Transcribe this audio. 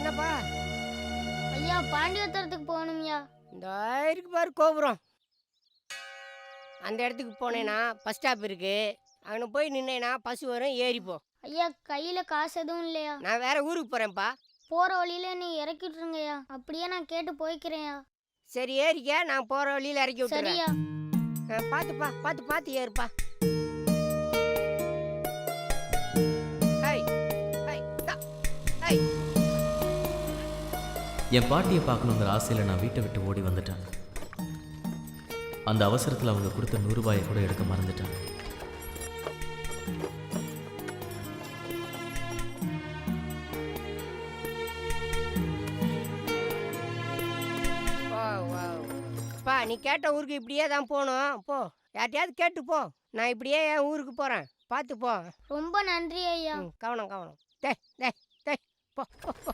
என்னப்பா? ஐயா பாண்டியத்தரத்துக்கு போகணும்யா. இந்த இருக்கு பாரு கோபுரம். அந்த இடத்துக்கு போனேன்னா பஸ் ஸ்டாப் இருக்கு. அங்கே போய் நின்னேன்னா பஸ் வரும், ஏறிப்போ. ஐயா கையில காசு எதுவும் இல்லையா? நான் வேற ஊருக்கு போறேன்ப்பா. போற வழியில நீ இறக்கி விட்டுருங்கய்யா. அப்படியே நான் கேட்டு போய்க்கிறேன்யா. சரி ஏறிக்க, நான் போற வழியில இறக்கி விட்டுறேன். சரியா? பார்த்துப்பா, பார்த்து பார்த்து ஏறுப்பா. ஹை ஹை தா ஹை. என் பாட்டியை பார்க்கணுங்கிற ஆசையில் நான் வீட்டை விட்டு ஓடி வந்துட்டேன். அந்த அவசரத்தில் அவங்க கொடுத்த 100 ரூபாயை கூட எடுக்க மறந்துட்டேன். பா, நீ கேட்ட ஊருக்கு இப்படியே தான் போகணும். போ, யார்ட்டையாவது கேட்டு போ. நான் இப்படியே என் ஊருக்கு போகிறேன், பார்த்து போ. ரொம்ப நன்றி ஐயா. கவனம் கவனம். டே டே டே போ போ போ.